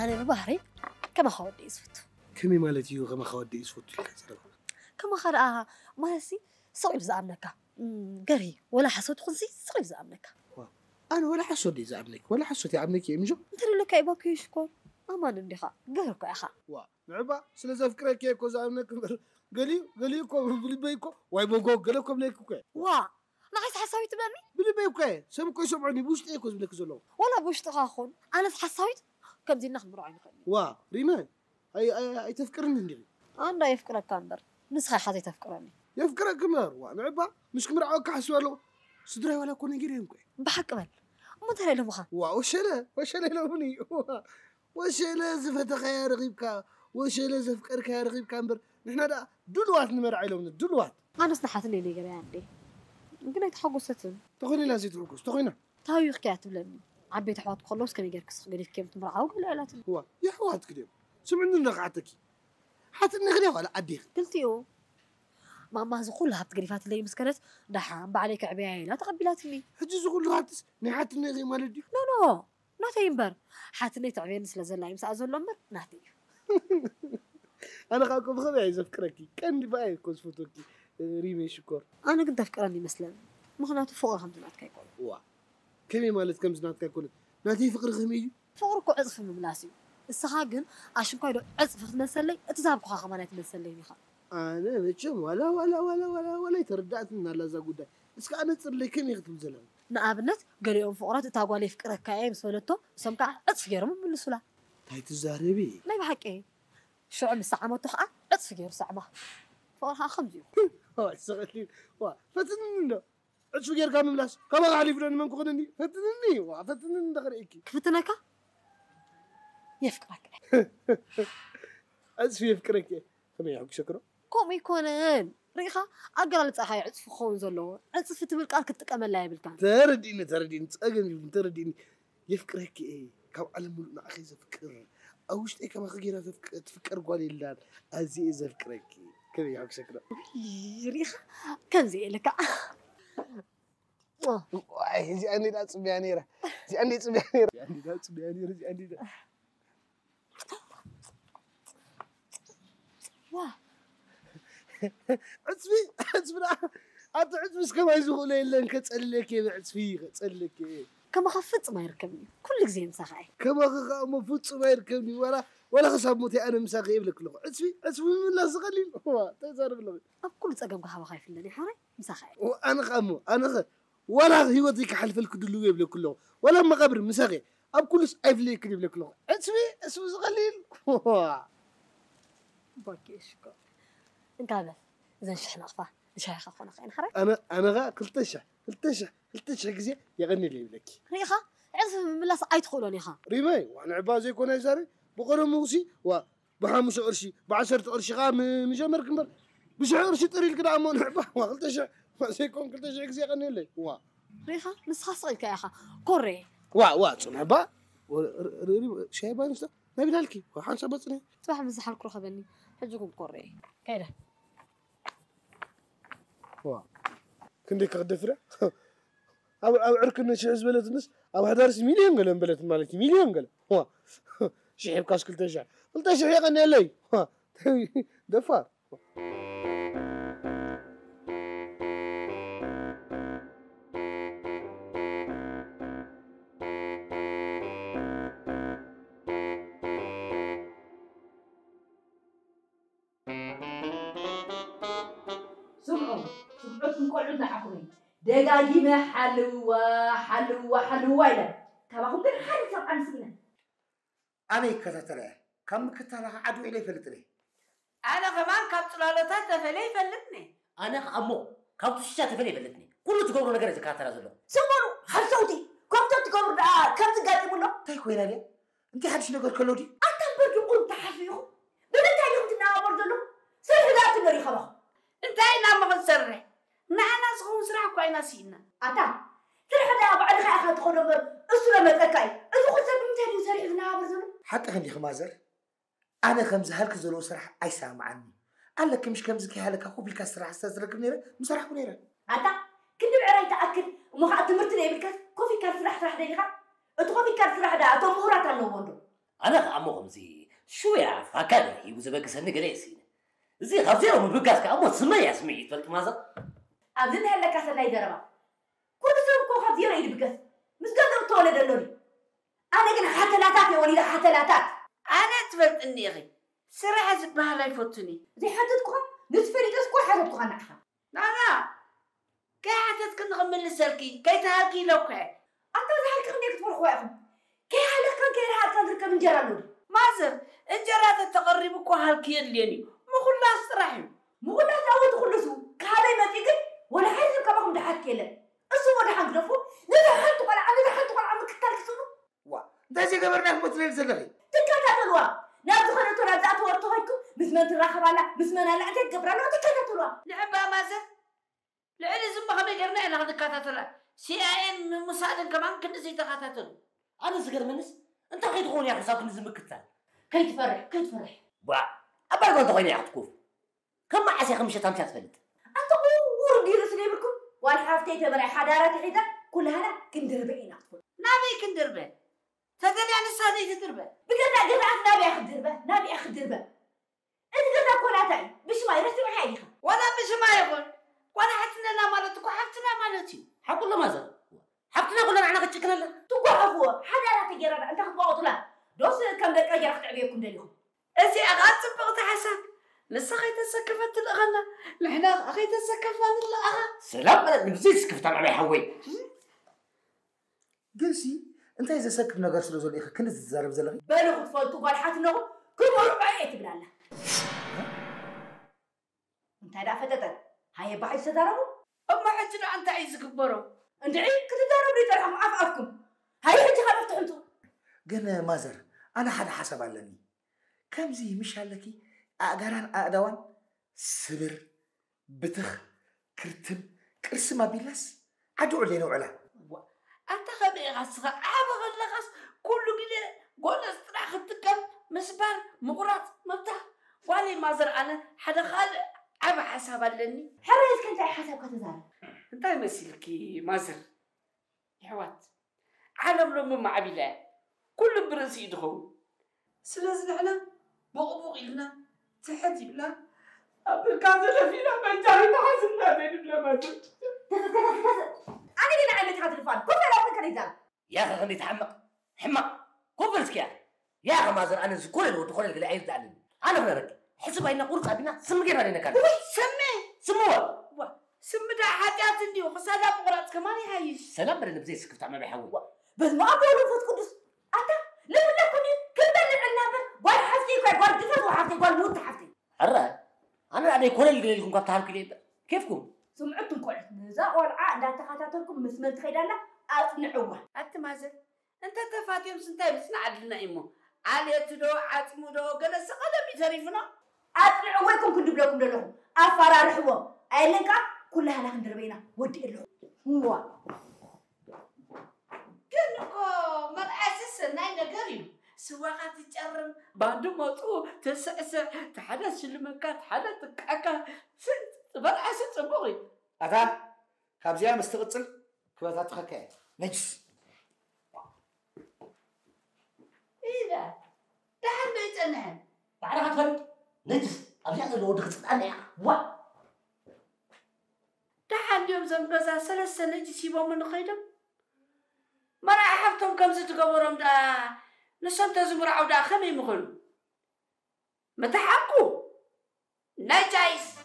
أنا ببهري كما خودي يسفت كمي مالتي كما خودي يسفت كما خرقها مالسي صعب زعمنك قري ولا حسود خنسي صعب زعمنك أنا ولا حسودي زعمنك ولا حسودي عمنك يا مجو أنت لك أي باكي يشكر أمان النخا قهرك يا أخا نعبا سلازا فكرك ياكو زعمنك قليكو بلي بيكو واي بوغو قلكم ليكو أنا عايز حساويت بلاني بلي بيكو سمكو يسمعني بوشت ايكو زبلك زلو ولا بوشت أخون أنا حساويت كم زين نخمر عين خلني ريمان أي تفكرني ندير أنا يفكرك كاندر نسخة حظي تفكرني يفكرك كمار نعبا مش كمر عاك حسوالو صدري ولا كوني جريم كوي بحق مال ما ترى له مخا وشلا لوني وشلا زفت خير غيبك وشلا زفكرك يا رغيب كامبر نحنا دا دلوات نمر عليهم دلوات أنا سنحتني اللي جري عندي يمكن يتحقق ستن تخوني لازم تروكس تخوينا تاوي خكات بلني عبيت حوات خلص كم يجركس قريت كم تمرعه ولا لا يا حوات كده سمعنا نقعتك حتى نغري ولا أديك قلتي ما زقولها بتقريفات اللي مسكنت دحام بعليك عبيعي لا تقبلاتني هجي زقول هاتس نحات نغري مالدي نو ناتي ينبر حاتني تعبين سلازل لا يمسع زول لمبر ناتي أنا خاكم خبيعي زفكركي كان دي بقى كوز فوتوكي ريمي شكر أنا كنت أفكرني مثلا مخناتو فوق هم زنات كيكون كمي مالت كم زنات كيكون ناتي فقر خميجي فقركو عزف من ملاسي السخاقن عشان كايدو عزف تمثلي اتزابكو خا ما تمثلي نيخا أنا متشم ولا يتردعت من الله زاقودا بس أنا تصير لي كم يختم زلمه نقابنت قالوا فقرات تاغوالي فكرك كاي مسولتو سمكا اتصفير من بالسلا هاي تزاربي لا بحق شو عم ساعه تخا اتصفير ساعه فقرها خمجي سغلين فتننا اتصفير كامل ملاس كما علي فلان من كونني فتنني دغريكي كفتناكا يفكرك أزفي يفكرك كم يحق شكره كوم يكونن ريخا أقرأ لتأخي عطف خون زلو عطف تبلك أركض تكمل لا يبلكان ترديني ترديني يفكرك كم علم مع أخي زفكر أوش كما خجينا تفكر قولي اللان أزي زفكرك كم يحق شكره ريخا كان زي لك زي أني لا تسمعني زي أني تسمعني زي أني لا عصفي عصفي كما يزغل إلا إنك تسألك يا عصفي تسألك كما خفت ما يركبني كل زين مسخاي كما مفوت ما يركبني ولا خصاب موتي أنا مساقي يبلك له عصفي من لا صغلين هو تزارب له كل تسقم كحوا خايف لني حري مسخاي أنا ولا هيوتك حلف الكدلو يبلك له ولا مقبر مساقي أب كل سايف لي كده يبلك له عصفي صغلين باكيش نقابل زين شحن أخفى شايخ أخونا خين حري أنا غا كلتشح كزي يغني لي لك ريخا عرف من لا أي تدخلوني خا ريمي وأنا عبازي يكون هزاري بقرا موسي وبحامس قرشي بعشرة قرشي غا مجمر كمبر بشعر قرشي طريق كده عمون عبا وكلتشح ما سيكون كلتشح كزي يغني لي ريخا نسخة صغير يا أخا كوري صنع با شايبان نفسه ما بينالكي وحان شبطني تبع مزح الكروخة بني حجكم كوري كيدا كندي كغدفرة أو عركنا شيء زبلت الناس أو هدارس مليون قلم بلت مالكي مليون قلم شيء بكاس كل تشع يغني لي دفار دقاقي ما حلوة إلى تبغون كل حاجة صار عن سنة أنا كتترى كم كترى عدو إلي فلتني أنا كمان كم طلالتها تفلي فلتني أنا أمو كم تشتا تفلي فلتني كله تقولون نقدر زكاة رزلو سمرو خلصوتي كم تقولون كم تقاتي منه تاي وين أبي أنت حدش نقول كلودي أتم برضو تحفيهم بدنا تعلم تنا برضو سرحات النري خبا أنت أين ما بنسرح نحن صغون سرح كوينا سينا أتا سرح ده بعد خير أخذ تقولون أسرة متكاي أنتوا خلص بنتهي سرح لنا برضو حتى عندي خمازر أنا خمز هلك زلو سرح أي سامعني قال لك مش كم زكي هلك أخو بلك سرح استزرق منيرة مسرح منيرة أتا كنت بعراي تأكل وما خاطر مرتني بالكاس كوفي كار سرح ديلها أنتوا كوفي كار سرح ده أنتوا مهورات النومندو أنا خامو زي شوية فكان يوزبك سنة جلسين زي خفيرة من بقاس كأمو سمية سمية فلت ماذا أبدين هلا كاسة لا يدربا كل سوق كو خفيرة يدبقس مش قادر تولد اللوري أنا كنا حتى لا تاتي وليدا حتى لا تات أنا تفلت إني غي سرعة زبها لا يفوتني زي حدتكم نتفري قس كل حدتكم نحها لا كي حتى تكون غمل السلكي كي تهاكي لو كي أنت زي هالك خليك تفرخوا يا أخو كي هالك كان كي هالك كان تركب من جرى اللوري مازر انجرات تقربك وهالكي الليني ما خلاص استراحي مو قلنا تاود تخلصوا كهذا ما تيجي ولا حاجة كمان ده حكيله أسوأ ده حنقرفه نذا حنتو على نذا حنتو على عمك التالكسونو وا انت زي قبرناك مثل زلغي تكاتلوا نابد خلنا ترى ذات ورطوهايكم مسمن تراخب على مسمن على أنت قبرنا تكاتلوا لعبة مازر لعلي زم خبي قرنا أنا هذا كاتاتلا CNN مساعد كمان كنا زي تكاتاتل أنا صغير منس أنت خيط غوني يا حساب نزم كتان كي تفرح وا أبغى أقول تغني أختكوف كم عسى خمسة تمشي تفلت أنت ورد يرسل لكم وأنا حافتي تبرع حضارات حيدا كلها كندر بينا نبي كندربه تدري يعني صادي تدربه بقدر أقدر نبي أخذ دربه أنت قدر كلها تعي بش ما يرسل حاجة وأنا مش ما يقول وأنا حتنا لا مالتك وحتنا مالتي حقول له ماذا حبتنا كلنا عنا كتشكنا لا تقول عفوا حضارات جرا أنت خطوة أطلع دوس كم دقيقة جرا تعبيكم دليهم أنتي أغاد سبقت حسك لسه خيت سكفت الأغنى لحنا خيت سكفنا الأغا سلام أنا نزيد كيف طلع علي حوي قلسي انت اذا سكب نغير سلوزو ليخ كنت تزارب زلغي بلغ تفوتوا بالحات نو كل مرة بعيت بلاله انت هذا فتتك هاي بعيد تداربوا أما حجنا أنت عايز كبروا انت عيد كتداربوا لي ترحم عفافكم هاي حجي خلف تحنتوا قلنا مازر انا حدا حسب علني كم زي مش هلكي اقران اقدوان سبر بتخ كرتم كرس ما بيلس عدو علينا وعلا أنت خبي غصغ عبغ اللغص كله كده قول استراح التكم مسبار مقرات مفتاح والي مازر أنا حدا خال عبا حساب لني حريت كنت حسب كتدارب انت يمثلكي مازر يحوات عالم لهم مع بلا كل برنس يدخل سلازل على بغبغ لنا تحدي بلا بالكازل فينا ما جاي تحزننا بين بلا مازر انا اللي عملت هذا الفان كيف لا فكر يدار يا أخي خليني حمق كوبرسك يا أخي مازر أنا كل اللي ودخل اللي عايز تعلم أنا بنرك حسب أين قرص أبينا سم جينا لنا كان سموا سم دا حاجات عندي وخسادة بقرات كمان يهايش سلام بدنا بزي سكفت عم بيحول بس ما أقول فوت قدس أتا لما كوني كنت لنا بس ولا حفتي ولا دفع وحفتي ولا موت حفتي الرأي أنا كل اللي لكم قطع الكليب كيفكم سمعتم كل نزاع والعاء لا تخاتاتكم مسمى تخيلنا أصنعوها أنت مازر أنت تفاتيم سنتاي بسنا عدلنا إمو عالية دو عاتمو دو قلس قدم يتريفنا أصنعوكم كل بلاكم لهم أفرارحوا أيلنكا كلها لها ندربينا ودي له هو كنكو مرأسس ناينا قريب سواقات تجرم بعد ما تو تسأسع تحدث المكات حدث تكاكا مرأسس بغي أتا خابزيا مستقصل كواتات خكاية نجس إذا تحن يتنهن بعد هتفرق نجس أرجع لو دخلت أنا وا تحن يوم زمقزا سلسة نجس يبو من خيدم مرأة حفتهم كم ستقبرهم دا نسان تزمر عودا خمي مخلو متحقو نجايس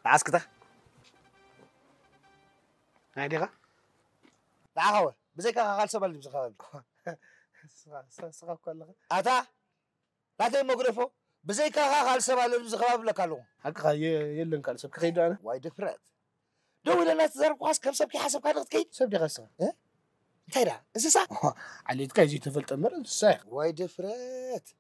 تعسكتها هايديغا تعال بزيك قال سبل بزخابل سقف كلها أتا لا تي مغرفو بزيك قال سبل بزخابل لك قالوا حق يلن قال سب كيدو انا واي دفرت دو الى ناس زرق واس كم سبكي حسب كانت كيد سب دي غسا انتيرا انسسا عليت كاي تفلت امر انسا واي دفرت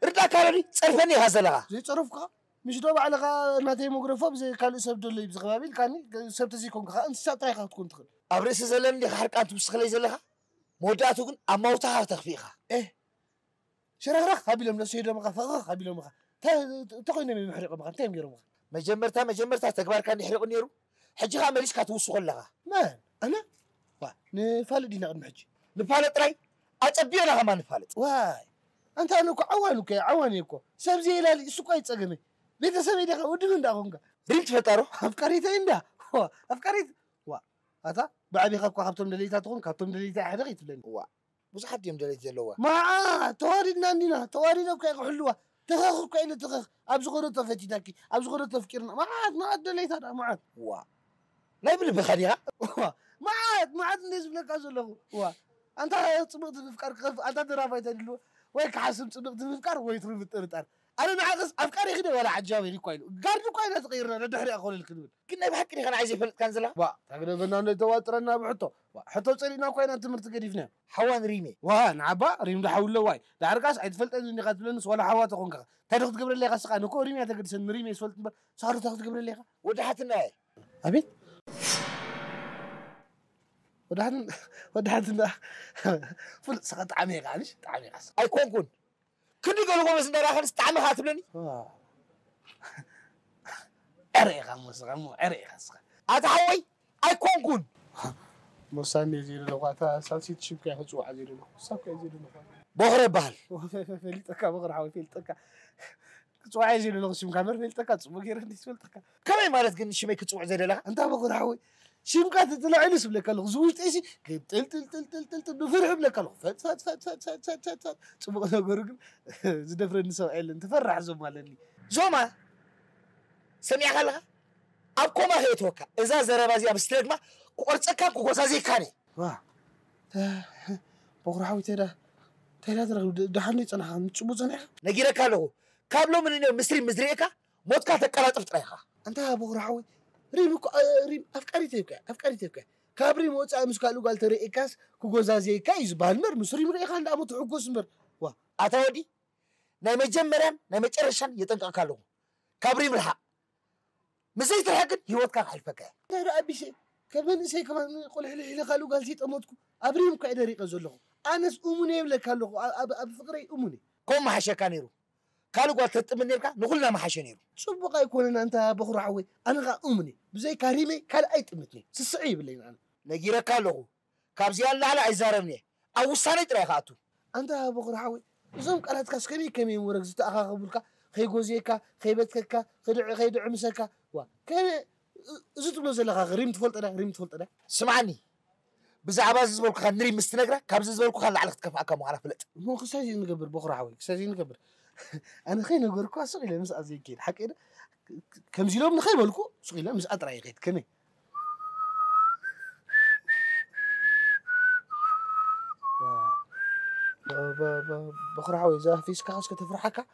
ردا كالوري صرفني هزلها زي صرفك مش دوب على ناتي مغرفو بزي قال سب دلي بزخابل كاني سب تزي كون انسا طايخه تكون تخل ابريس زلن دي حرقات بسخلي زلها موداتو كن اموتها تخفيخه شرخرخ هابيلهم لسيدو مخفخ هابيلهم مخ تقينا من محرق مخ تيم غيرهم مجمرتا تكبار كان يحرق نيرو حجي خامليس كاتوسو لها مان انا نفالدينا قد محجي نفالط راي اصبينا كما نفالط واي انت انكو عوانيكو سبزي لالي سوق يصغمي بيتسبي دغ ودن انداغونغا ريت فتارو افكاريت اندا افكاريت وا اتا بعدي خبكو خبتم دليتا تكون خبتم دليتا حدا يتبلن وا بزحت يوم دليت زلوا ما تواريدنا عندنا تواريدنا كاي حلوه تخخ كاين تخخ ابز غورو تفتيتاكي ابز غورو تفكيرنا ما دليتا ما وا لا يبل بخديها ما عاد نزب لك ازلو وا انت صبغت تفكر كيف انت درافاي تدلو وي كحسب صبغت تفكر وي تري بترطر انا نعقص افكاري كده ولا عجابي لي كوينو قاعد كوينه تغيرنا ندحري اقول لك كنا بحكي كان عايز يفلت كان زلا وا تقدر بنا نتواترنا بحطو حطو صرينا كوينه تمرت قديفنا حوان ريمي وا نعبا ريم ده حول واي دعرقاس عيد اني قاتلنس ولا حوا تكون تاخذ تقبر لي غسقا نكو ريمي تقدر سن ريمي سولت صارت تاخذ تقبر لي ودحتنا ابيت ودحتنا فل سقط عميق علاش عميق اي كون كني قالوا بس ندرا خلص تعمل هاتبلني اريغا مسغمو اريغا اتحوي اي كون مساني زير لغاتا سالسي تشبكي هجو عزير له ساكو عزير له بغرب بحال فلتك بغر حاول فلتك كتو عايزين له شم كامير فلتك تصبو غير ندي فلتك كمي مالت كن شمي كتصوع زي لها انت بغر حاول شم كات تطلع لي سبلك له زوجت ايش تل بفرح بلك له فت تصبو غرغ زدفر نسو عيل تفرح زمالني زوما سميع خلها ابكما هيتوكا اذا زربازي ابستغما قرصكا كوسازي كاني وا بغر حاول تدا دحني صنحا صبو صنحا نغيرك له كابلو من مزريكا موتكا تقلاطف طريخا انت بغر حاول ريم افكاري تبكا كابري موصا مسكالو قال تريكاس كوغوزازي كايز بالمر مسري مريخا عند امو تحقوس مر وا اتودي ناي مجمران ناي مጨረሻን يطنققالو كابري مرحا مزيت الحق هيوتكا حلفكا لا ابي كمان سي كمان قول لي قالو قال سي طموتكو ابريم كايدريق زلخو انس اموني بلكالو اب فقري اموني كوم حشكا نيرو قالو قال تطمن نيركا نقولنا ما حشنيرو صبقا يكون انت بخرو عوي انا غا امني بزي كريمي كان اي طمتني سسعي بلين انا نغيرك له كابزي الله على ايزارمني او وساني طريخاتو انت بخرو عوي زوم قالت كاسكمي كمي ورغ تاخاخبلكا خي غوزيكا خي بتككا خي دعمسكا وا كان زت بلو زلخا ريم تفلط ده سمعني بزعبا زبلكو كان نري مستنغرا كابز زبلكو كان على تكفاكا مو على فلط مو خساجي نقبر بخرو عوي خساجي نقبر انا خي نغركو اسقيله مس ازيكين حقيقه كم زيلوم نخي بالكو سقيله مس اطراي غيت كمي بخرو عوي زاه فيس كاس كتفرحكا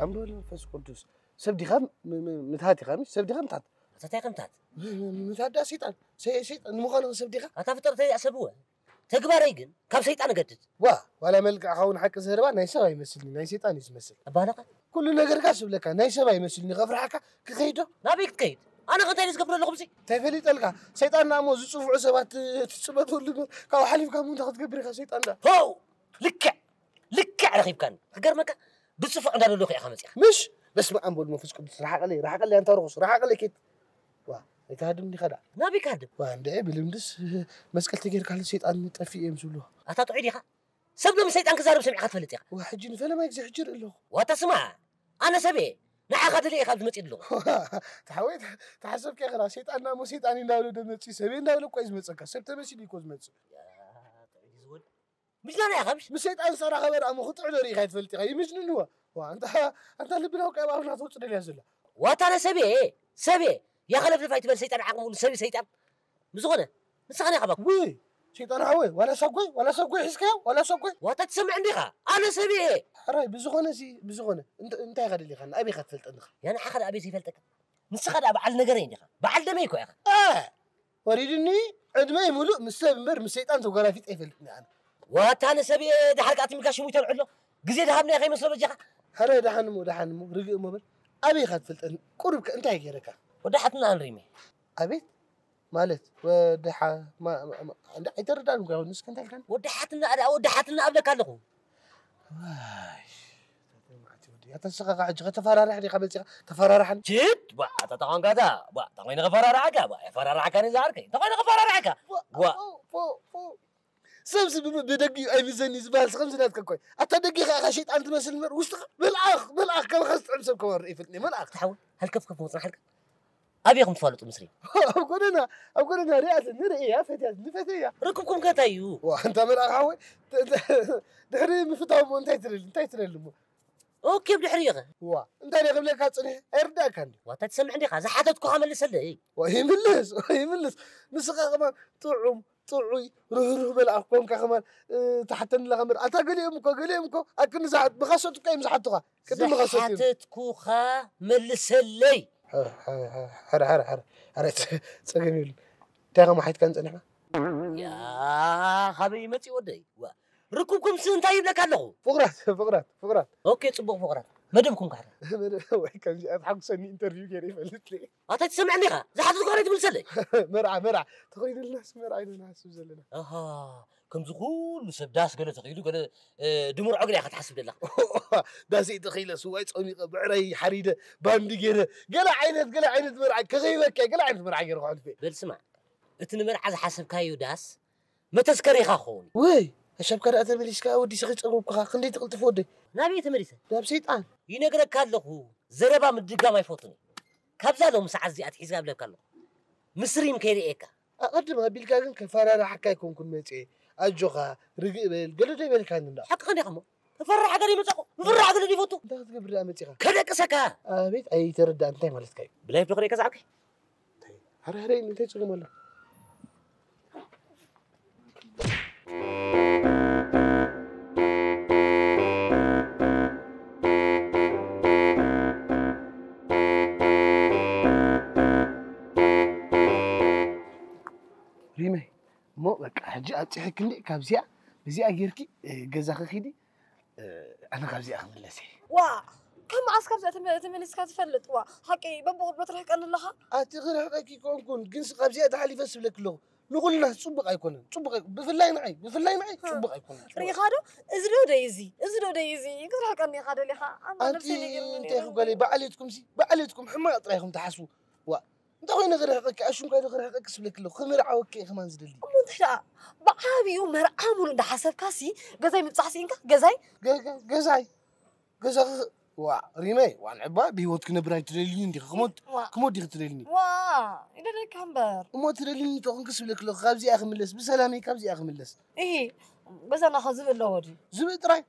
عمرو فاس قدوس سبدي خام متهاتي خامس سبدي خام تات تاتي قمتات متهدا شيطان شيطان مخالف سبدي خام اتفتر تي اسبوه تغباري ግን ካብ ሰይጣን ገድድ ولا ملك خاون حق زهربا ناي سبا يمسلني ناي شيطان يمسل ابالك كل ነገር ጋር ስብለካ ናይ ሰባ ይመስልኒ غفرحካ ክኸይዶ ናቢክ ትከይድ انا غتاي ዝገብረ ለኹምሲ ተፈሊ ጠልካ ሰይጣን ናሞ ዝጽፍዑ ሰባት ትጽበተሉ ካብ ሓሊፍካ ምን ተኽትገብር ኢኻ ሰይጣን ዳ هو لكع رخيبكن كغرمك بصفق ندلو خي خمس يا مش بس ما أنبول مفيش قدس راح أقلي أنت رخص راح أقلي كده يتهدم لي خدع نبي كهدم وعندي بالمدس مسكت تجير كحل شيطان متفي يمسلوه أتطعي دي خا سبنا من سيطان كزارب سمع خطفلت يا وحجيني فلا ما يجزي حجر له وتسمع أنا سبي نعقد لي خالد متيد له تحاويت تحسب كي غير شيطان نامو شيطاني ناولو دمتي سبين ناولو كويس متسكا سبت ماشي لي كوز متس مش لا يا خمش مش شيطان صار خبر أما خط علوري خايف فلتي غي مش ننوا وأنت اللي بناوك أبغى أروح توصل لي هزلا وأنا سبي يا خلف الفايت بل سيطان عقمه سبي سيطان مزغنة مسخني خبك وي شيطان هوي ولا سقوي حسكا ولا سقوي وتتسمع عندي خا أنا سبي حراي بزغنة انت يا غادي اللي خان ابي خفلت انخ يعني حخد أبي سيفلتك مسخد بعل نجرين يا خا بعل دميكو يا خا وريدني عندما ملوء مستمر من الشيطان تقرا في تقفلتني انا وأنا سبي ده حلقات مكاش ميتر عدله جزيد هابني يا خي مسلو بجخا حراي دحنمو رجع مبل ابي خفلت قربك انت يا غيرك ودحتنا نريمي ابيت مالت ودحا ما عند يتردان قاو نس كنت كان ودحتنا قبلك علىكم يا تسقى عج تفرارح دي قبل تفرارحن جد با تتقان كذا با تقين غفرارعك با فرارعك انا زاركي تقين غفرارعك فو سمس بدقي اي ميزاني زبال خمس ناس كوي اتدقي خشيت انت مثل مر وش بالاخ كان خص عمسب كور يفتني بالاخ تحول هل كف مصر حلقه ابيكم تفلطوا مصري اقول انا رئاسه نرئي يا فتاه ركبكم كتايو وانت من اخوي دحري مفتاهم انت ترلمو اوكي بدحريغه وا انت اللي قبل لك اصني ارداك عندي وتتسمع عندي خا حتتكو خملس لي ويملس نسقا كمان طعوي روح بالعقوم كمان تحتن لغمر اتقليمكو اكن زعت بخصتك اي مزحتك كده مخصتي حتتكو خا ملس لي حر تسقني تاغا ما حيت كان صنعنا يا خبي متي ودي ركوبكم سنتاي يبلك الله فقرات اوكي صبغ فقرات مدمكم كحر وي كان جاء حق سني انترفيو كيري فلت لي اتا تسمعني خا زحت قريت بلسلي مرعى تقيد الناس مرعى الناس زلنا كم زغول مسبداس قال تقيلو قال دمر عقلي اخ تحسب لله داسي تخيل سواي صمي بعري حريده باندي غيره قال عينت مرعى كغيبك قال عينت مرعى غيره خالف بل سمع اتن مرعى حسب كايو داس ما تذكري خاخون وي الشبكه اتمليسكا ودي سخي صقوبك خندي تقلطف ودي نبي تمريسه داب شيطان ينقرك كالخو زربا مدقا ما يفوتني كابزا لو مساعه زيات حساب لك كالو مصريم كيريكا اقدم بالكا كن كفارا حكايكم كن متي اجوخا رغبل قالوا دي بالكا ندا حق خني خمو فرح قال يمصقو فرح قال يفوتو انت تقبر امتيخا كدقسكا ابيت اي ترد انت مالتك بلاي بقري كزعك هرهري انت تشغل مالا ريمي مو بقى حجي اصحك ندي كابزيا بزي اغيركي غزاخ خيدي انا كابزيا خملسي وا كم عسكر تمنيس كتفلط وا حقي ببغض بترحق ان لها اتغير حقي كون جنس كابزيا تحلي فس بلك له نقولنا صبق ايكون صبق بفلاي معي صبق ايكون ري خادو ازلو دايزي كترحق اني خادو لها انا نفسي انت قالي بعليتكم حما طريقهم تحسوا وا انت وين غير حقك اشون كايدو غير حقك سبلك له خمر عوكي كمان زدلي منتحا بعابيو مرعامل انت حسب كاسي غزاي متصحسينكا غزاي وا ريمي وان عبا بيوتك نبراي تريلين دي كمود دي تريلني وا اذا لك همبر مو تريلين تكون كسبلك له خابزي اخ ملس بسلامي كابزي اخ ملس ايه بس انا حزب اللودي زبط راي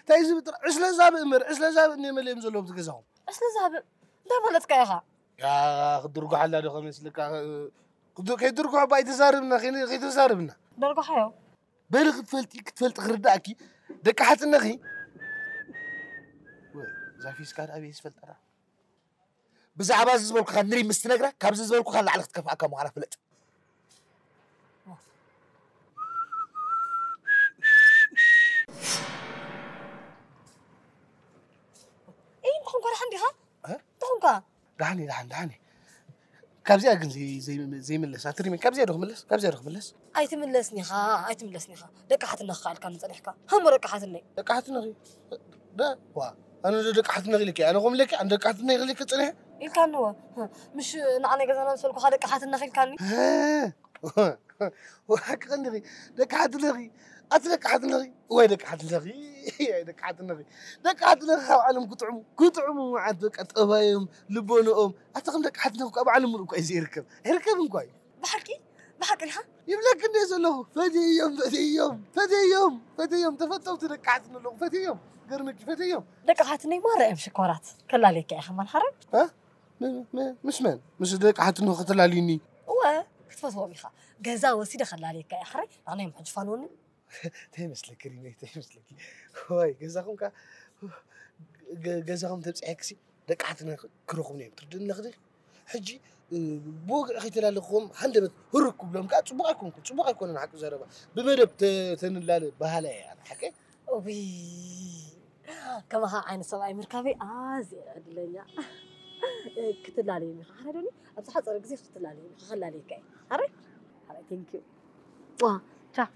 تاي زبط عسله زاب اني مليم زلوب تغزاهم عسله زاب ده مالتك يا يا قدرقوا حلا دو خمس لك كيدرقوا باي تزاربنا خي تزاربنا درقوا حيو بالغ كتفلت غرداكي دكحت النخي زافي سكار ابي يسفلت انا بزعبا زبلك خنري مستنغرا كابز زبلك خل على تكفاكا مو عارف فلت ايه تخون كار عندي ها تخون كار دحني كابزي اجن زي ملس اتري من كابزي روح ملس اي تملسني خا دقحت النخال كان صريحك هم رقحتني دقحت النخي ده وا أنا دك حد نغليك أنا قوم لك عندك حد نغليك تصنع كان هو مش نعني جزانا نسولكو هذاك حات النخيل كاني وحق غنغي دك حد نغي أتلك حد نغي ويدك حد نغي دك حد نغي دك حد نغي عالم قطعمو عندك أتقبايم لبونهم أتقم دك حد نغي أبو علم منك أيزي يركب مكوي بحكي ها يملك الناس له فدي يوم تفتوت دك حد نغي فدي يوم قرنك فدي يوم دك حاتني ما رأيم شكورات كلا عليك يا أخي ما نحرم ها مش دك حد نغي قتل عليني كتفوت ميخا جزا وسيدة خلى عليك يا أخي أنا يوم حجفانوني تمسلك ريمي تمسلك هاي جزاكم تبصحكسي دك حتى كروكم نيم تردن نخدي حجي بوق أخي تلالكم حندبت هركم لهم قاعد صبغ يكون أنا حق زربا بمدب تنلال بهلا يعني حكي وي كما ها عين سواي مركبي زين أدلنيا كتلالي ميخا حردوني أبصح صار جزيف كتلالي ميخا خلى عليك هري ثانك يو تشا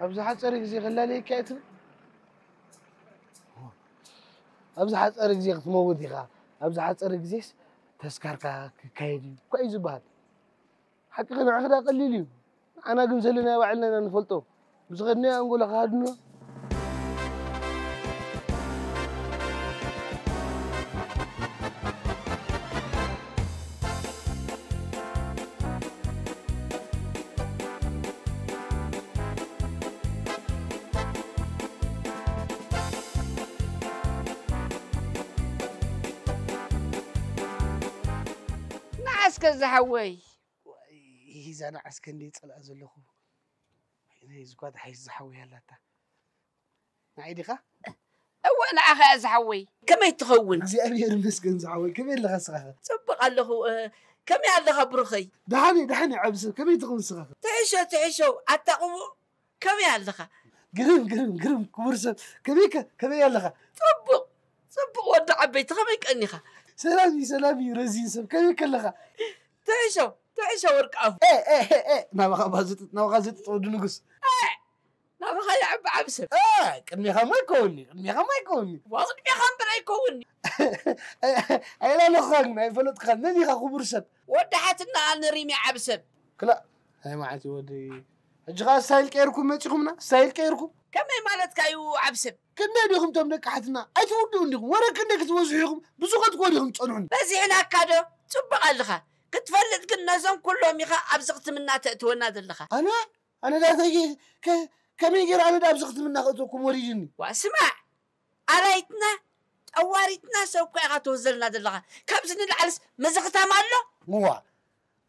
أبزح صار زي خلالي كاتب أبزح صار زي تموت يخا أبزح صار زي تسكر كايدي كويس بعد حتى أنا أخذ قليلي أنا قم زلنا وعلنا نفلتو بس غني أقول لك هادنا زحوي إذا أنا عسكندي طلع زلخو هنا زقاد حيز زحوي هلا تا نعيدي خا أنا أخي زحوي كم يتخون زي أبي المسكن زحوي كم اللي غسخه سبق له كم يعلق برخي دحني عبس كم يتخون سخه تعيشوا أتقوا كم يعلق قرم كبرسة كم يعلق سبق ودع بيت خميك أنيخا سلامي رزين سب كم يكلخه تعيشوا ورقاف ايه نابغا زيت ودو نقص نابغا يعب عبسب كني ما يكوني واضح يا خمبر يكوني اي لا خلنا فلت خلنا دي خو برسب ودحتنا أنا ريمي عبسب كلا هاي معتي ودي اجغا سايل كيركم ماچخمنا سايل كيركم كمي مالت كايو عبسب كنا ديكم تمنك حتنا ايتودو نديكم ورا كنك توزعيكم بزوقت كوديكم تصنعون بس هنا كادو تبقى لخا كتفلت كنا زم كلهم يخا أبزقت منا تأتونا دلخا أنا لا تجي كم يجري أنا دا أبزقت منا أتوكم وريجني واسمع عليتنا أواريتنا سوق يغاتوزلنا دلخا كابزن العلس مزقتها مالو موا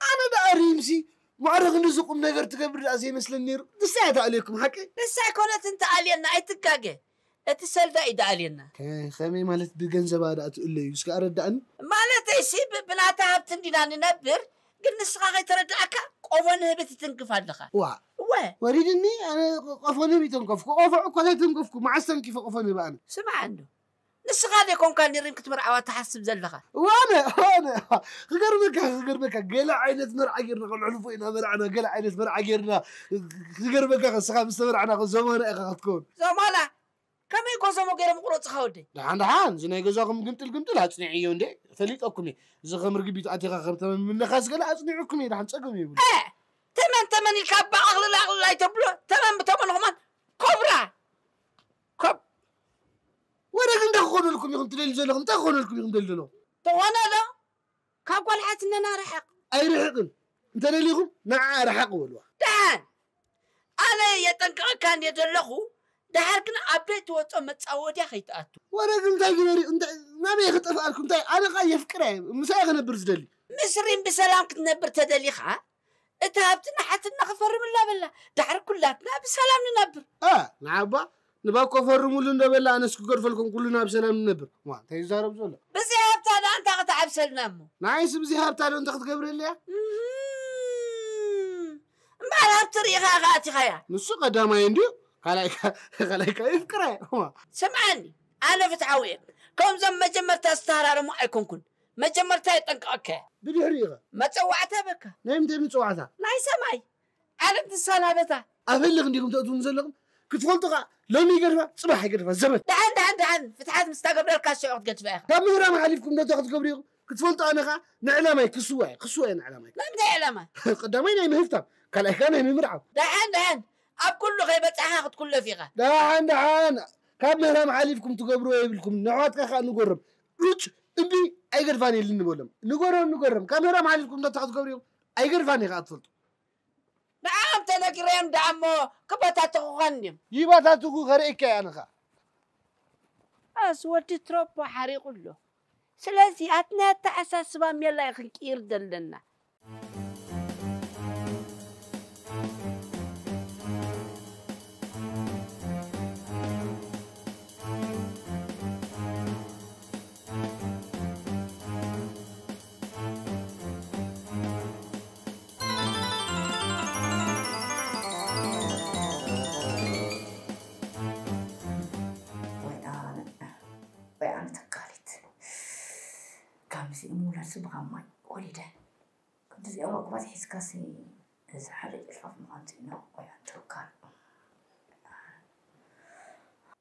أنا دا أريمسي معرق نزقم نقر تقبر أزي مثل النير دساعد عليكم حكي لسا كونت انت علينا أي تكاكي اتصل دا إيدا علينا خامي مالت بجنزة بعد أتقول لي يسكا أردعني مالت يسيب بناتها بتندينا ننبر قلنا السقاقي تردعك قوفنه بتتنقف لخا وريدني أنا قفوني بيتنقفكو قفعو كذا تنقفكو مع السن كيف قفوني بقى أنا سمع عنه السقاقي يكون كان يرين كتمرعوا تحسب زلخا وانا غربك قلع عينة مرعيرنا قلعوا فينا مرعنا قلع عينة مرعيرنا غربك السقاقي مستمرعنا زمان تكون زمانا كم يقصمو غير مقروط خاودي دحان زنا يجزاكم قمتل هتصنعيون دي فليتكم زغمر قبيت اتيغا خرت من خاص قال اصنعكم دحان تصقم يبل تمن الكاب اغلى لا يتبلو تمن همان كبرى كب وين ندخل لكم يوم تلزل لكم تاخذ لكم يوم دللو تو انا لا كاب قال حتى انا رحق اي رحق انت ليكم مع رحق والله دحان انا يتنقى كان يدلخو دحركنا أبيت وتأمت أودي خيتاتو. ورقم تاجري أنت ما بيخطف ألكم تاي أنا قايف فكرة مساء نبر زدلي. مصرين بسلام كنبر تدلي خا. اتهبتنا حتى نغفر من بالله دحر كلاتنا بسلام ننبر. نعبا نبقى كفر مولنا بالله أنا سكر فلكم كلنا بسلام ننبر. ما تيزارب زولا. بس يا هبتانا أنت قطع بسلامه. نايس بس يا هبتانا أنت قطع قبر اللي. ما هبتري غاتي خيا. نسوق داما يندي. خلاك يفكره سمعني أنا فتحوي كم زم جمرت استهرار ما يكون ما جمرتها يطنقك بدحريغا ما تصوعتها بك نايم تبي تصوعتها ناي سماي عالم تسالابتها أبلغ عندكم تأتون زلقم كتفولتها لو يقرفها صباح يقرفها الزمن دعن فتحات مستقبل الكاش يقعد قد فيها كم مهرة معلفكم لا تاخذ قبريغ كتفولتها أنا خا نعلامي كسوة نعلامي لا بدي علامة قدامي نايم هفتم كلا كان هني مرعب دعن أب كله غيبة هاخد كله فيها دعان كم مهرة معلفكم تقبروا يبلكم نعوات كخا نقرب روش إبي أي قرفاني اللي نقولهم نقرم كم مهرة معلفكم لا تاخذ قبريغ أي قرفاني خا تفولت نعم تنكرين دعمو كبتا تغنم يبقى تاتوكو غريك أنا خا أسودي تروب وحريق له سلازي أتنا تأساس بام يلا يخير دلنا بيان تقالت كامسي أمولا سبغا ماي وليدا كنت زي أول قبات حس كاسي زحري الفاف مغانتينا بيان تركال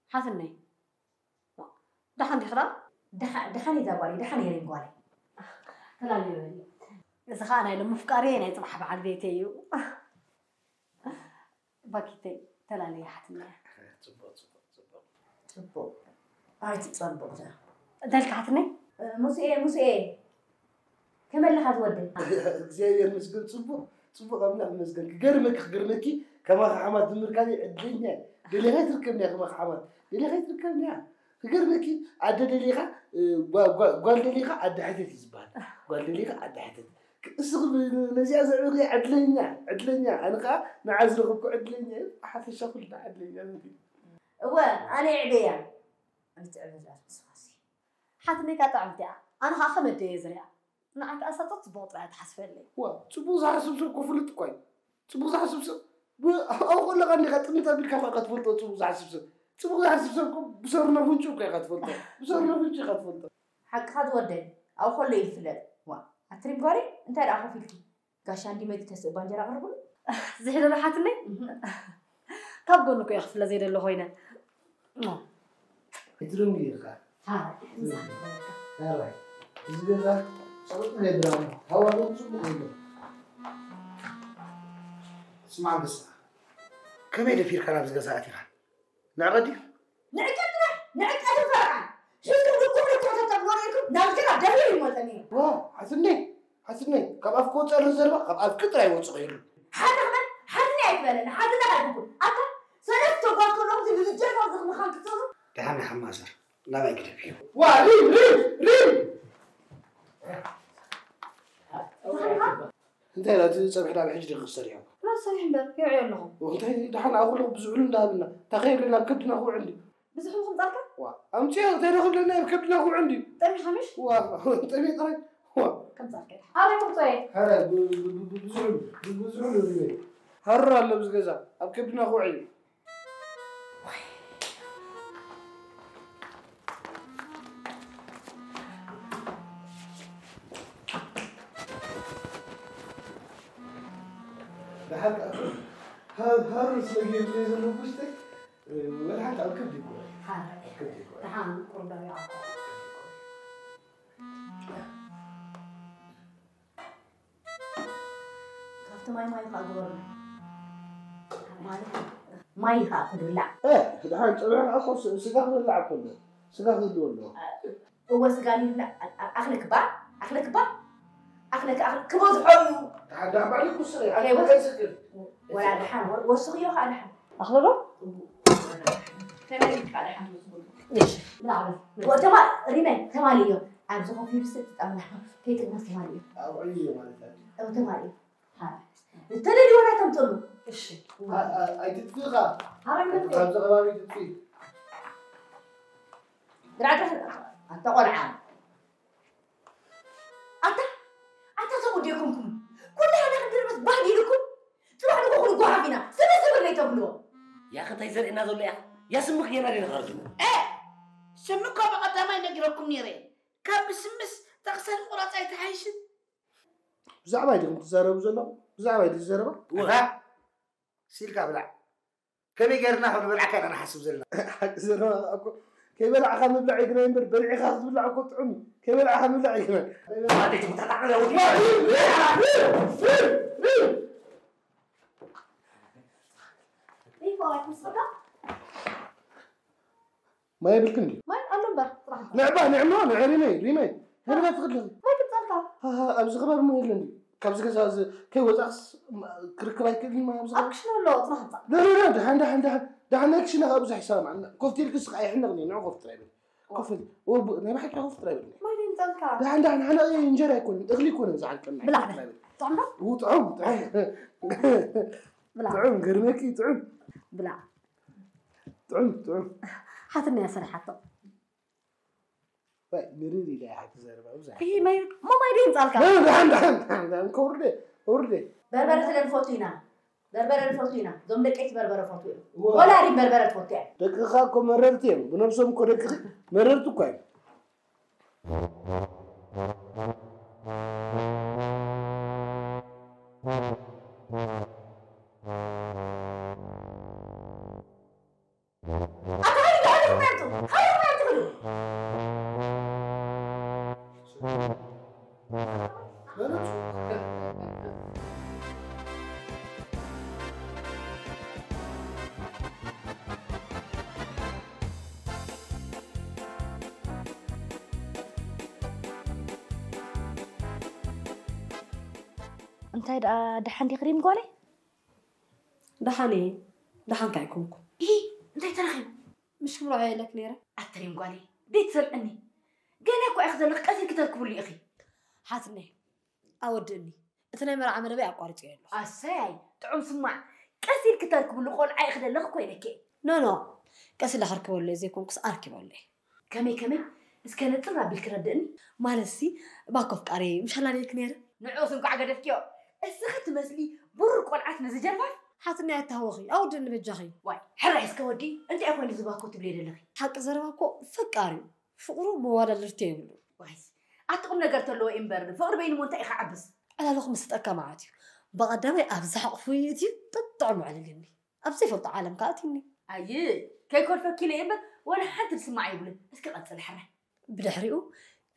حسني دحن دخرا دحاني دابالي دحاني يرينقوالي تلالي ولي إذا خانا لما مفكارين يطرح بعد بيتيو باكيتي تلالي يا حسني تبو هاي تتصنبو ذلك حسني موسى كم اللي حتودي زي المسجد صبو قبل المسجد قرمكي كما حمد المركاني الدنيا اللي غير تركبني كما حمد اللي غير تركبني قرمكي عدد اللي قال لي عد حدث زبال قال لي عد حدث استغل نزيع زعوري عدلنيا انا قا نعزلكم عدلنيا حتى الشغل عدلنيا هو انا عبيان انت عبيان حسني كاتعمتي انا خاخمت يزريا نعك أساتت بوط بعد حسب لي تبوز حسب كفلت كوي تبوز حسب أقول لك أني قد قلت أبيك ما قد فلت تبوز حسب بصرنا فنشوف كي قد فلت بصرنا فنشوف قد فلت حق هذا ودين أو خلي يفلت أتريم قاري أنت راح فيك كاش عندي ما تتسق بانجرا غربل زهيد اللي حاتني طب قلنا كي يخفل زهيد اللي هوينا يترم جيرك ها هلا زهيد صوت نادرام هوا نوصل بقوله اسمع بس كم يدفع في الكلام زي ساعتي نعقدي نعقد فرعا شفتوا كل تتبوريكم نعرفها دليل مثلا واه حسني كم أفكار الرزرة كم أفكار تراي وصغير حنا يبلنا حنا نقول أنت سلفت وقلت لهم تبي تجرب وضغط مخان تصور تعال يا حمازر لا ما يكتب فيه واه ريم انت لا تسمحنا بحجر الخسرية لا صحيح بك يا عيال لهم وانت دحين اقول لهم بزعلون دابنا تخيل لنا كبدنا هو عندي بزحوا خمسة واه امشي تاخذ لنا كبدنا هو عندي طيب خمش واه طيب واه كم صار كده هذا طيب هذا بزعلون هرا اللي بزقزا كبدنا هو عندي هذا سلقي اللي زلوا بوشتك ولا حتى على كبدي كوي هذا تعال قرب يا عقل كفت ما يخاطرنا ما يخاطر لا ايه دحين طلع اخو سقاخ ولا كله سقاخ ولا هو سقاني لا اخلك كبوز حلو تعال عليك وسري على ولا دحين وصغير على دحين أخذه كمان على دحين ليش لا وتما ريمان تماليو عم زخو في بس تتعمل كي تقول تماليو او عليه مالتها او تماليو ها التلي ولا تمطلو إيش اي تتفيقها هرم خمسة غرامي تتفيق درعك انت قول عام انت زوديكم كل هذا غير بس باهي لكم تروح نقول قوها فينا سنة اللي تبلو يا أخي تيزر إنا ذول يا سمك يا نادي نخرجوا سمكوا بقى ما ينقرأكم نيرين كم بسمس تغسل قرص أي تحيشن بزعبا يدكم تزاربوا زلوا بزعبا يدي تزاربوا لا سيلكا بلع كم يقرنا حول بلع كان أنا حسب زلنا حق زلوا أكو كيف بلع خام بلع يقنا ينبر بلع خاص بلع أكو طعمي كيف بلع خام بلع يقنا ما تيجي تتعامل يا ولدي ايه فوق مصطفى ما يبلكني ما قال له راح نعبا نعمان ريمي هنا ما تقول ما كنت صالحه ها أبز غبار مو يلندي كابز كذا كي وزاس كركباي كذي ما أبز غبار اكشن ولا تروح لا ده أكشن أبز حسام عنا كفتي لك سقى إحنا غني نعرف ترابل كفتي ما حكي عرف ترابل ما يدين صالحه ده أنا ينجرى يكون أغلي يكون زعل كنا بالعكس طعمه هو طعم طعم غيرناكي طعم بلا طعم حاتني يا صراحه مريري لا حتى زربا وزح هي ما يدين صالحه ده كوردي بربرة الفوتينا بربرة الفوتينا زم دقيت بربرة فوتينا ولا ريم بربرة فوتينا دقيقة مررتين بنفسهم كورك مررتو كاي انت دحان دي قريم قولي دحان كايكونكم انت ترخم مش مرعي لك نيره اتريم قولي ديت سمعني قالك واخذ لك قتل كتاب لي اخي حاتني اودني اتنا مرع عمل بي اقارط يلو اساي تعم سمع قتل كتاب له قول اخذ لك كوينك نو قاس اللي حركه ولا زي كونكس اركي ولا كمي اسكن ترى بالكردني مالسي باكوف قاري مش هلا ليك نيره نعوس انك عقدتكيو اسخت مسلي بر قلعت نزجلفا حاتني اتهوخي اودن بجخي واي حريس كودي انت اكون زباكو تبلي لك حق زرباكو فقاري فقرو موالدرتي يبلو وايس اتقم نغرت له امبر فقر بين مونتا اخ عبس على لخ مستقى معاتي بقدامي ابزح فيتي تطعم على لني ابزي فوت عالم كاتيني اي كيكون فكيني امبر ولا حد سمع يقول اسكي قتل حره بدحريو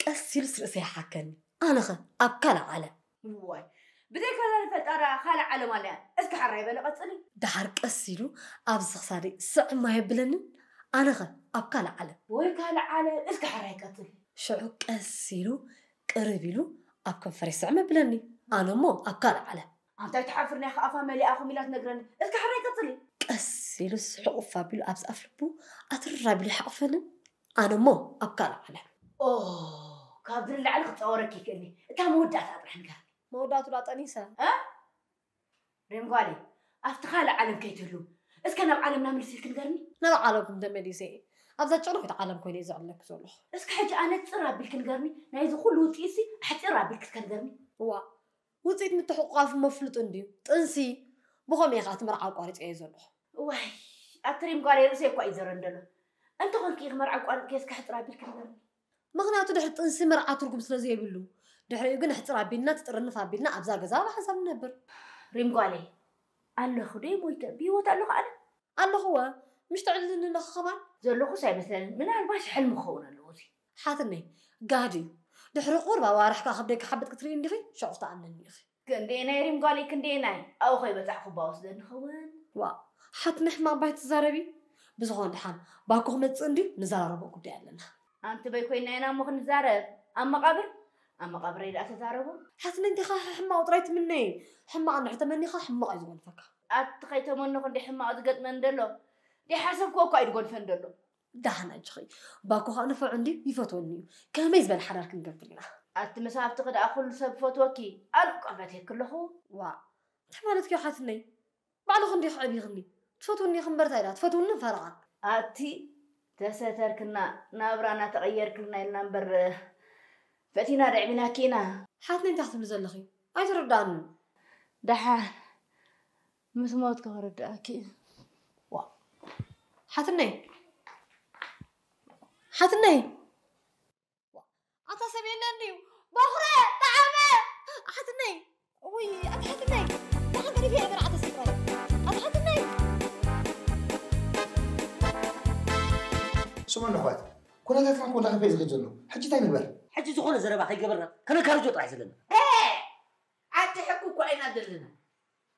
قسيل سرسي حكني انا خ ابكل على واي بديك هذا الفترة خالع على مالها اسكي حره يبل قتلي دحر قسيلو ابزخ صاري سع ما يبلن انا خ ابكل على وي خالع على اسكي حره يقتل شعو قسيلو قربيلو ابكم فريسع ما بلني انا مو ابكل على انت تحفرني اخ افا ملي اخو ميلات نغرني اسكي حره يقتلي قسيلو سحو فابيلو ابز افلبو اترابلي حقفن انا مو ابكل على اوه كابر اللي على خطورك كني انت مودات ابرح نغر موداتو لا طنيسه ريم قالي افتخال عالم كيتلو اسكي انا بعالمنا ملسيك نغرني نبع عالمكم دمديسي ابزا چلو عالم كويني زعلك زلو اسكي حاجه انا تصرابلك نغرني نايز كل وطيسي حتصرابلك كنغرني وا وصيت متحقاف مفلط اندي طنسي بخم يخات مرعا قارص اي زلو واي اتريم قالي رسي كو ايزرندلو انت كنكي مرعا قارص كيس كحطرابلك نغرني مغنياتو دحر طنسي مرعا ترغم سلازي يبلو دحر يغن حطرابينا تطرنفا بينا ابزا غزا حساب نبر ريم قالي الله خدي مويت بيوت الله انا الله هو مش تعلن لنا خبر زلو خصاي مثلا من الباش حلم خونا لوزي حاتني قادي دحر قربا وارحكا خبدك حبت كترين دخي شعفت عنني اخي كندينا ريم قالي كندينا او خي بتاع خباوس دن خوان وا حتنح ما بايت زاربي بزغون دحان باكو متصندي نزاربو قدي علنا انت بيكوينا انا مخ نزارب اما قبر إذا تزاربو حتى انت خا حما وطريت مني حما انا عتمني خا حما ايزون فكا اتخيت منو كندي حما ازقط مندلو دي حسب كوكو ايدغون فندلو دهنا جخي باكو انا فا عندي يفوتوني كما يزبل حرارك نقبلنا اتمساب تقد اخل سب فوتوكي القبته كله وا تمالتك يا حتني بعد خندي خعبي غني تفوتوني خمبرتايلا تفوتوني فرعا اتي تستركنا نابرانا تغيركلنا النمبر فاتينا دعبنا كينا حاتني انت احسن مزلخي اي تردان دحان مسموت كورداكي وا حاتني وا عطا سبينا نيو سمعنا اخوات كنا نترك ولا خفيز غجلو حجي تاني نبر حجي زخون زربا خي قبرنا كنا كارجو طلع زلنا عاد حكوا كوينا دلنا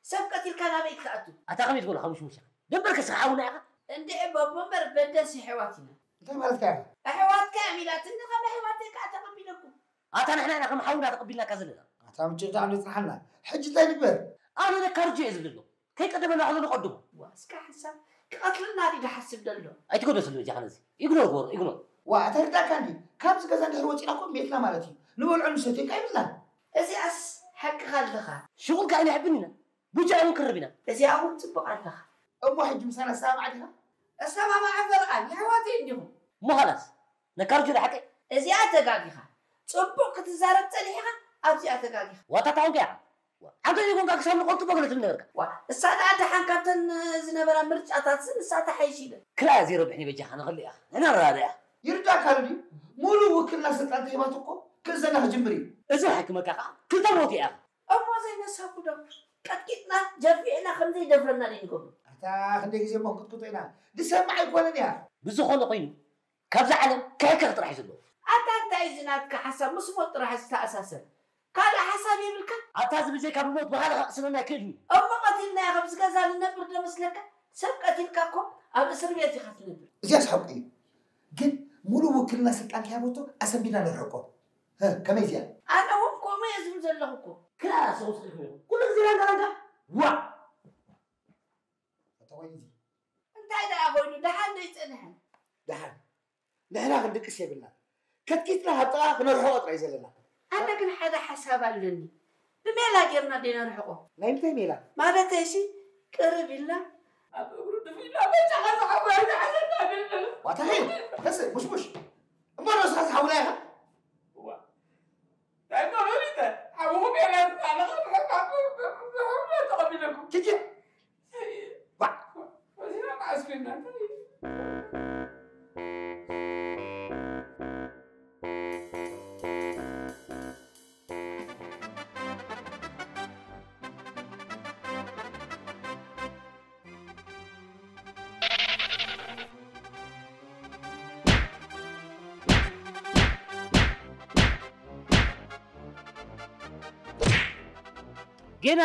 سبقت الكلام يكتاتو اتاقمي تقول خمش مشا دبرك سحاونا يا عندي بابا بدس حواتنا انت مالك كام حوات كاملات انك ما حواتك اتقبلكم اتانا احنا كم حاولنا تقبلنا كازلنا تام جيت عم يطرحنا حجي تاني نبر انا كارجو يزبلو كي قدمنا على نقدمه واسكا حساب قتلنا دي حسب دلو اي تقول سلو جهنزي يقولوا واتردا كاندي كابس غزا ندير وጪናكم بيتنا مالتي نبلعو نسيتي كايبلا ازي اس حق خلخا شغل كاين يحبنينا بوجا ينكربنا ازي اقول تبقى خلخا ام واحد مسانا سامع عليها اسمع ما عفرقان يا حواتي عندهم مو خلاص نكارجو لحقي ازي اتقاقيخا صبق كتزارب صليحه ابزي اتقاقيخا وتتاون كيا አንተ ይጎን ጋር ሰው ቆልጥ በግለት ነርካ እሳት አደ ሓንካተን ዝነበራ ምርጫታት እሳት ሓይሽለ ክላ ዜሮ ብሕኒ በጃ ንኽልያ እና ራድያ يرجع كارلي مولو وكلنا سلطان تيماتكو كزنا هجمري እዚ ሕክመካ ከዓ ክልተ ሞት እያ እሞ ዘይነሳኩ ዶ ቀጥቂጥና ጀፊዕና ከምዘይ ደፍረና ንጎም اتا خندي ግዜ ሞክት ኩተይና ድሰማዕ ይኮነን ያ ብዝኾነ ኮይኑ ካብዛ ዓለም ከከ ጥራሕ ዘሎ ኣታንታ ይዝናትካ ሓሳብ ምስ ሞት ጥራሕ ዝተኣሳሰር ካልእ ሓሳብ ይብልካ ኣታ ዝብል ዘይካ ብሞት ባህል ክስነና ይክእልኒ እሞ ቀቲልና ያ ከምዚ ገዛ ዝነብር ዶ መስለካ ሰብ ቀቲልካ እኮ ኣብ እስር ቤት ኢኻ ትነብር እዚያስ ሓቂ ግን ሙሉ ውክልና ስልጣን ከያቦቶ ኣሰቢና ንርሕቆ ከመይ እዚያ ኣነ እውን ከምኡ እየ ዝብል ዘለኹ እኮ ክላ ሰው ስልክ ኩሉ ግዜ ናንዳናንዳ ዋ እንታይ ደኣ ኮይኑ ደሓን ዶ ይፀንሐን دحن نحن خندقس يبلنا كتكيتنا هطا كنرحو اطري زلنا أنا كن حدا حساب لني بميلا جرنا دينا نحقو لا يمتى ميلا مالتها شي قرب الله أبغى فينا بس على حوالي على واتهين بس مش ما نصحى حواليها دائما هوليتا حوهم يا انا حولا تقبلكم تجي وزينا مع اسكننا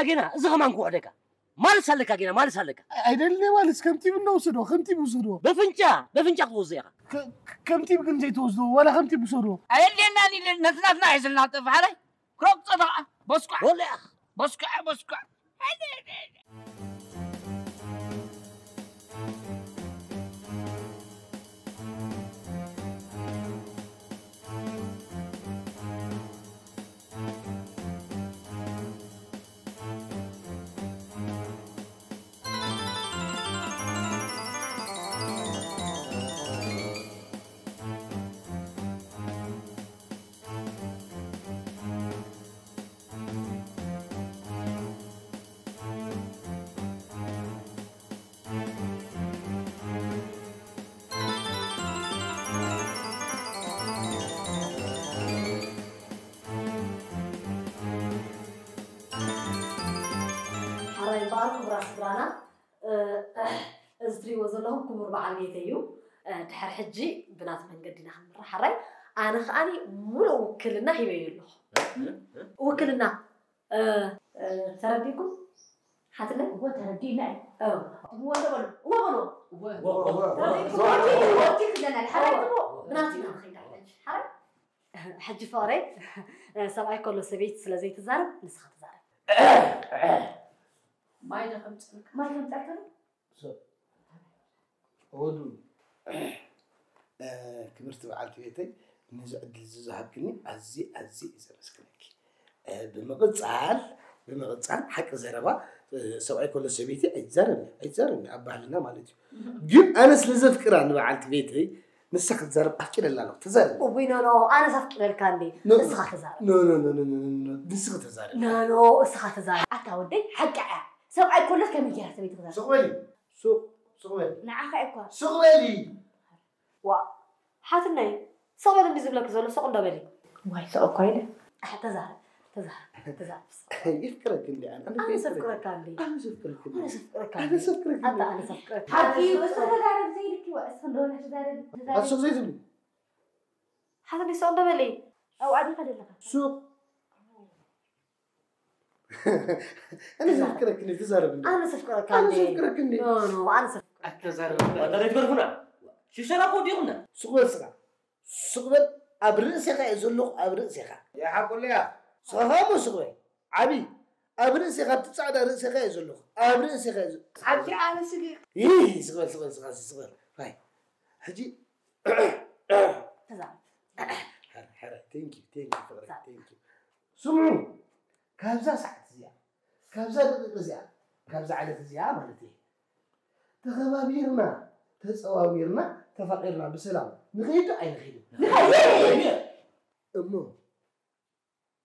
جينا إذا كمان كوعدك ما لسالك جينا ما لسالك አይደለም ማለት ከምቲብ ነው ከምቲብ ወስዶ بفنجا توزيها ከምቲብ ግን ዘይተወስዶ ولا ከምቲብ ወስዶ أيلنا نتنافنا عزلنا طف علي كروب صدق بسكع ولا يا أخ بسكع باركم راس برانا ازدري وزلهم كبر بعليتيو دحر حجي بنات من قدينا حمر حراي انا خاني مو وكلنا هيبيلو وكلنا ترديكم حتى هو تردينا هو كلنا الحراي بناتنا خينا حراي حج فاري سبعي كله سبيت سلازي تزارب نسخه تزارب ما يدخل ما ينتعكر ودو كبرت بعلت بيتي نزعد الزهبكني عزي زرسكنك بمقصال حق زربا سواء كل سبيتي ايتزرمي ابالنا مالتي جيب انا سلازفكر انا بعلت بيتي نسخ زرب احكي لنا تزرب وبينو انا سافكر الكاندي نسخ تزرب نو نسخ تزرب نو نسخ تزرب اتودي حقع سبعي كله كم يجي حسبي تقدر سقولي نعم اكو سقولي حاتناي سوى اللي بيزبلك زول سوق دبلي واي سوق كايده حتى زهر تزعل يفكرك اللي أنا سفكرك عندي أنا سفكرك أنا سفكرك أنا سفكرك أنا سفكرك حكي بس تدارب زي لك واسفن دون تدارب السوق زي تبني هذا اللي صار دبلي أو عادي خلي لك سوق أنا سفكرك إني تزارب أنا سفكرك أنا عندي سفكرك إني نو أنا سفكرك التزرب أنا تقولنا شو شراكو ديونا سوق سرعة سوق أبرئ سخاء يزلق أبرئ سخاء يا حقول يا صهام سوق عبي أبرئ سخاء تصعد أبرئ سخاء يزلق أبرئ سخاء يزلق عبي أنا سقي إيه صغير هاي هجي تزعل حرا thank you سمعوا كابزا ساعة زيادة كابزا زيادة كابزا على زيادة مالتي تخبابيرنا تصواويرنا تفقيرنا بسلام نخيدو أي نخيدو أمو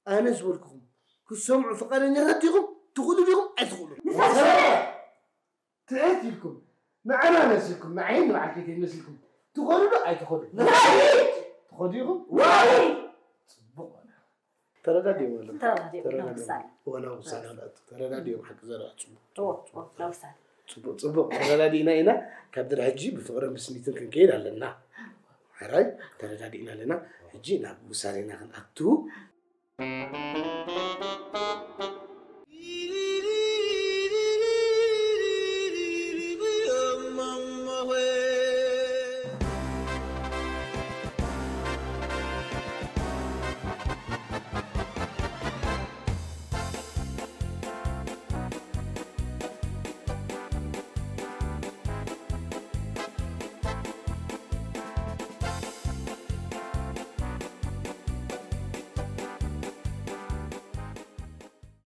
أنا زولكم كسمعوا فقالين يردكم تقولوا بيكم أي تقولوا تعيتي لكم معنا نسلكم معين وعكيتي نسلكم تقولوا له أي تقولوا تقوليهم واي ترى ده ديوم ولا ولا وصل ترى ده ديوم حق زرع لا وصل صبو ترى ده دينا كابدر حجي بفقرة بسنيتن كنكيد على حراي ترى ده دينا لنا حجي ناب وصلنا كن أكتو